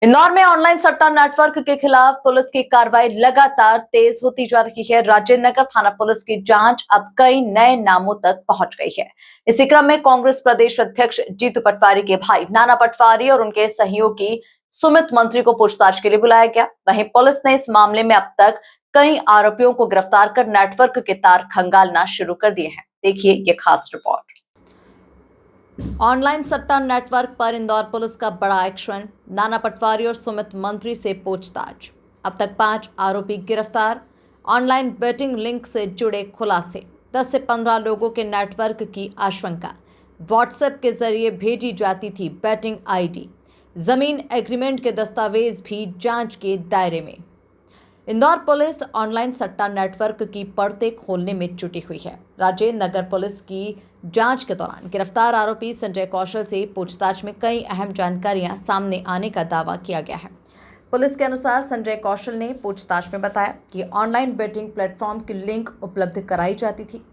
इंदौर में ऑनलाइन सट्टा नेटवर्क के खिलाफ पुलिस की कार्रवाई लगातार तेज होती जा रही है। राजेंद्र नगर थाना पुलिस की जांच अब कई नए नामों तक पहुंच गई है। इसी क्रम में कांग्रेस प्रदेश अध्यक्ष जीतू पटवारी के भाई नाना पटवारी और उनके सहयोगी सुमित मंत्री को पूछताछ के लिए बुलाया गया। वहीं पुलिस ने इस मामले में अब तक कई आरोपियों को गिरफ्तार कर नेटवर्क के तार खंगालना शुरू कर दिए हैं। देखिए ये खास रिपोर्ट। ऑनलाइन सट्टा नेटवर्क पर इंदौर पुलिस का बड़ा एक्शन, नाना पटवारी और सुमित मंत्री से पूछताछ। अब तक 5 आरोपी गिरफ्तार। ऑनलाइन बेटिंग लिंक से जुड़े खुलासे, 10 से 15 लोगों के नेटवर्क की आशंका। व्हाट्सएप के जरिए भेजी जाती थी बेटिंग आईडी। जमीन एग्रीमेंट के दस्तावेज भी जांच के दायरे में। इंदौर पुलिस ऑनलाइन सट्टा नेटवर्क की परतें खोलने में जुटी हुई है। राजेंद्र नगर पुलिस की जांच के दौरान गिरफ्तार आरोपी संजय कौशल से पूछताछ में कई अहम जानकारियां सामने आने का दावा किया गया है। पुलिस के अनुसार संजय कौशल ने पूछताछ में बताया कि ऑनलाइन बेटिंग प्लेटफॉर्म की लिंक उपलब्ध कराई जाती थी।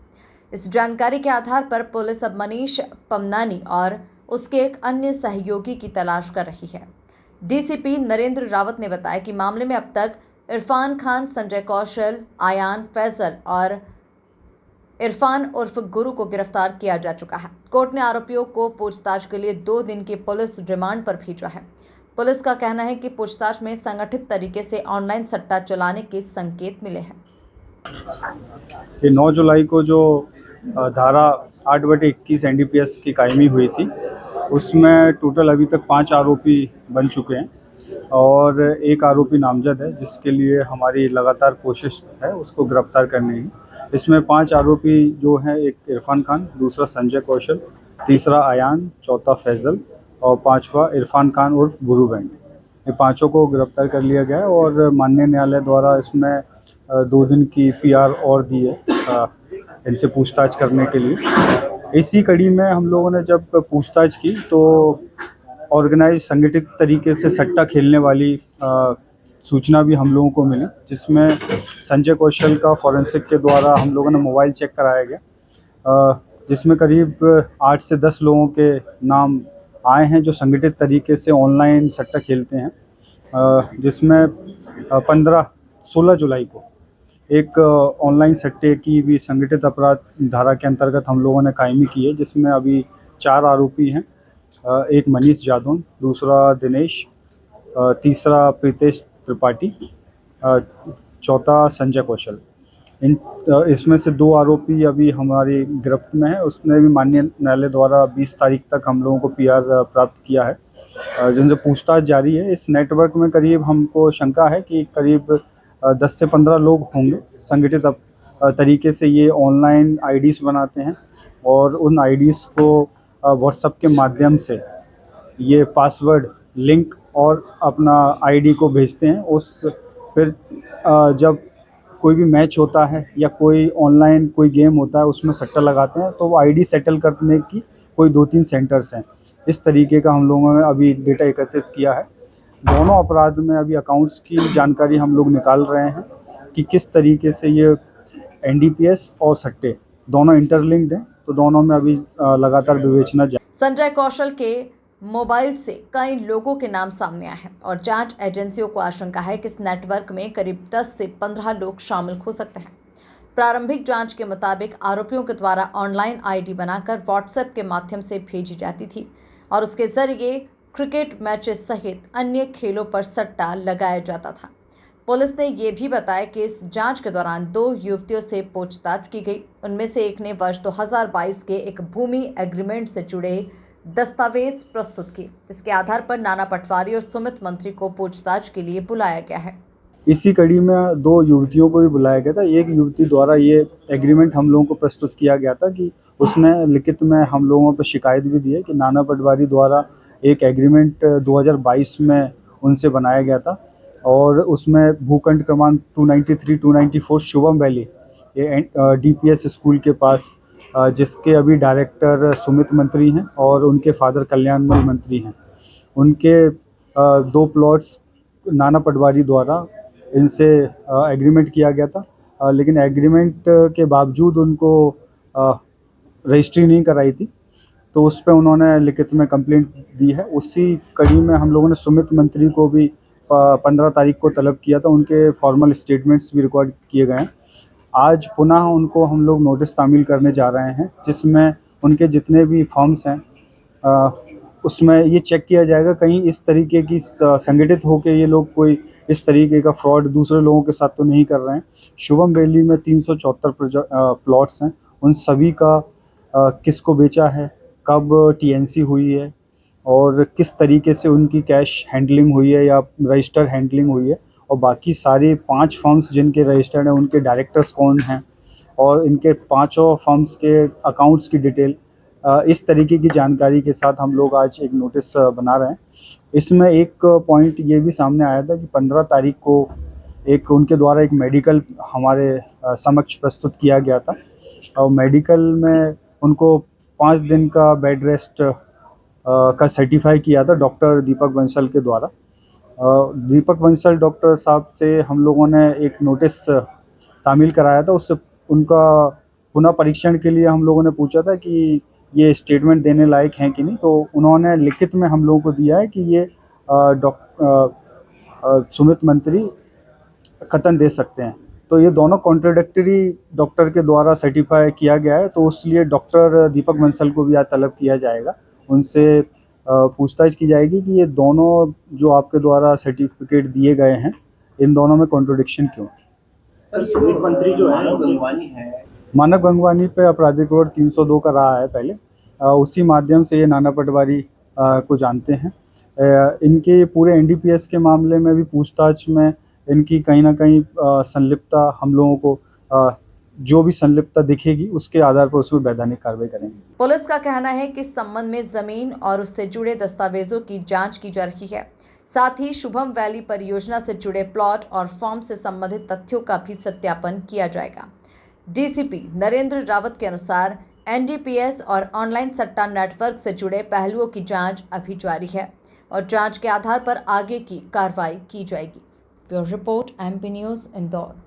इस जानकारी के आधार पर पुलिस अब मनीष पमनानी और उसके एक अन्य सहयोगी की तलाश कर रही है। डीसीपी नरेंद्र रावत ने बताया कि मामले में अब तक इरफान खान, संजय कौशल, आयान, फैजल और इरफान उर्फ गुरु को गिरफ्तार किया जा चुका है। कोर्ट ने आरोपियों को पूछताछ के लिए 2 दिन की पुलिस रिमांड पर भेजा है। पुलिस का कहना है कि पूछताछ में संगठित तरीके से ऑनलाइन सट्टा चलाने के संकेत मिले हैं। ये 9 जुलाई को जो धारा 8/21 एनडीपीएस की कायमी हुई थी, उसमें टोटल अभी तक 5 आरोपी बन चुके हैं और एक आरोपी नामजद है, जिसके लिए हमारी लगातार कोशिश है उसको गिरफ्तार करने की। इसमें 5 आरोपी जो हैं, एक इरफान खान, दूसरा संजय कौशल, तीसरा आयान, चौथा फैजल और 5वां इरफान खान उर्फ गुरु बैंड। ये पाँचों को गिरफ्तार कर लिया गया है और माननीय न्यायालय द्वारा इसमें 2 दिन की पीआर और दी है इनसे पूछताछ करने के लिए। इसी कड़ी में हम लोगों ने जब पूछताछ की तो ऑर्गेनाइज संगठित तरीके से सट्टा खेलने वाली सूचना भी हम लोगों को मिली, जिसमें संजय कौशल का फॉरेंसिक के द्वारा हम लोगों ने मोबाइल चेक कराया गया, जिसमें करीब 8 से 10 लोगों के नाम आए हैं जो संगठित तरीके से ऑनलाइन सट्टा खेलते हैं, जिसमें 16 जुलाई को एक ऑनलाइन सट्टे की भी संगठित अपराध धारा के अंतर्गत हम लोगों ने कायमी की है, जिसमें अभी 4 आरोपी हैं। एक मनीष जादौन, दूसरा दिनेश, तीसरा प्रीतेश त्रिपाठी, चौथा संजय कौशल। इसमें से 2 आरोपी अभी हमारी गिरफ्त में है। उसने भी माननीय न्यायालय द्वारा 20 तारीख तक हम लोगों को पीआर प्राप्त किया है, जिनसे पूछताछ जारी है। इस नेटवर्क में करीब हमको शंका है कि करीब 10 से 15 लोग होंगे। संगठित तरीके से ये ऑनलाइन आईडीज़ बनाते हैं और उन आईडीज़ को व्हाट्सएप के माध्यम से ये पासवर्ड, लिंक और अपना आईडी को भेजते हैं। उस फिर जब कोई भी मैच होता है या कोई ऑनलाइन कोई गेम होता है, उसमें सट्टा लगाते हैं, तो वो आईडी सेटल करने की कोई 2-3 सेंटर्स हैं। इस तरीके का हम लोगों ने अभी डेटा एकत्रित किया है। दोनों अपराध में अभी अकाउंट्स की जानकारी हम लोग निकाल रहे हैं कि किस तरीके से ये एनडीपीएस और सट्टे दोनों इंटरलिंक्ड हैं, तो दोनों में अभी लगातार विवेचना जारी। संजय कौशल के मोबाइल से कई लोगों के नाम सामने आए हैं और जांच एजेंसियों को आशंका है कि इस नेटवर्क में करीब 10 से 15 लोग शामिल हो सकते हैं। प्रारंभिक जांच के मुताबिक आरोपियों के द्वारा ऑनलाइन आईडी बनाकर व्हाट्सएप के माध्यम से भेजी जाती थी और उसके जरिए क्रिकेट मैचेस सहित अन्य खेलों पर सट्टा लगाया जाता था। पुलिस ने यह भी बताया कि इस जांच के दौरान 2 युवतियों से पूछताछ की गई। उनमें से एक ने वर्ष 2022 के एक भूमि एग्रीमेंट से जुड़े दस्तावेज प्रस्तुत किए, जिसके आधार पर नाना पटवारी और सुमित मंत्री को पूछताछ के लिए बुलाया गया है। इसी कड़ी में 2 युवतियों को भी बुलाया गया था। एक युवती द्वारा ये एग्रीमेंट हम लोगों को प्रस्तुत किया गया था कि उसने लिखित में हम लोगों पर शिकायत भी दी है कि नाना पटवारी द्वारा एक एग्रीमेंट 2022 में उनसे बनाया गया था और उसमें भूखंड क्रमांक 293, 294 शुभम वैली, ये डीपीएस स्कूल के पास, जिसके अभी डायरेक्टर सुमित मंत्री हैं और उनके फादर कल्याणमल मंत्री हैं, उनके 2 प्लॉट्स नाना पटवारी द्वारा इनसे एग्रीमेंट किया गया था, लेकिन एग्रीमेंट के बावजूद उनको रजिस्ट्री नहीं कराई थी। तो उस पे उन्होंने लिखित में कंप्लेंट दी है। उसी कड़ी में हम लोगों ने सुमित मंत्री को भी 15 तारीख को तलब किया था, उनके फॉर्मल स्टेटमेंट्स भी रिकॉर्ड किए गए हैं। आज पुनः उनको हम लोग नोटिस तामील करने जा रहे हैं, जिसमें उनके जितने भी फर्म्स हैं उसमें ये चेक किया जाएगा कहीं इस तरीके की संगठित होकर ये लोग कोई इस तरीके का फ्रॉड दूसरे लोगों के साथ तो नहीं कर रहे हैं। शुभम वैली में 374 प्लॉट्स हैं, उन सभी का किसको बेचा है, कब टीएनसी हुई है और किस तरीके से उनकी कैश हैंडलिंग हुई है या रजिस्टर हैंडलिंग हुई है, और बाकी सारे 5 फर्म्स जिनके रजिस्टर्ड हैं उनके डायरेक्टर्स कौन हैं और इनके पाँचों फर्म्स के अकाउंट्स की डिटेल, इस तरीके की जानकारी के साथ हम लोग आज एक नोटिस बना रहे हैं। इसमें एक पॉइंट ये भी सामने आया था कि 15 तारीख को एक उनके द्वारा एक मेडिकल हमारे समक्ष प्रस्तुत किया गया था और मेडिकल में उनको 5 दिन का बेड रेस्ट का सर्टिफाई किया था डॉक्टर दीपक बंसल के द्वारा। दीपक बंसल डॉक्टर साहब से हम लोगों ने एक नोटिस तामील कराया था। उससे उनका पुनः परीक्षण के लिए हम लोगों ने पूछा था कि ये स्टेटमेंट देने लायक हैं कि नहीं, तो उन्होंने लिखित में हम लोगों को दिया है कि ये सुमित मंत्री कथन दे सकते हैं। तो ये दोनों कॉन्ट्राडिक्टरी डॉक्टर के द्वारा सर्टिफाई किया गया है, तो इसलिए डॉक्टर दीपक बंसल को भी आज तलब किया जाएगा। उनसे पूछताछ की जाएगी कि ये दोनों जो आपके द्वारा सर्टिफिकेट दिए गए हैं, इन दोनों में कॉन्ट्रडिक्शन क्यों है। सर, सुमित मंत्री जो है मानव गंगवानी पे आपराधिक कोड 302 का रहा है पहले, उसी माध्यम से ये नाना पटवारी को जानते हैं। इनके पूरे एनडीपीएस के मामले में भी पूछताछ में इनकी कहीं ना कहीं संलिप्तता हम लोगों को जो भी संलिप्तता दिखेगी उसके आधार पर उसमें वैधानिक कार्रवाई करेंगे। पुलिस का कहना है कि इस संबंध में जमीन और उससे जुड़े दस्तावेजों की जांच की जा रही है। साथ ही शुभम वैली परियोजना से जुड़े प्लॉट और फॉर्म से संबंधित तथ्यों का भी सत्यापन किया जाएगा। डीसीपी नरेंद्र रावत के अनुसार एनडीपीएस और ऑनलाइन सट्टा नेटवर्क से जुड़े पहलुओं की जांच अभी जारी है और जांच के आधार पर आगे की कार्रवाई की जाएगी। Bureau report, MP news, Indore.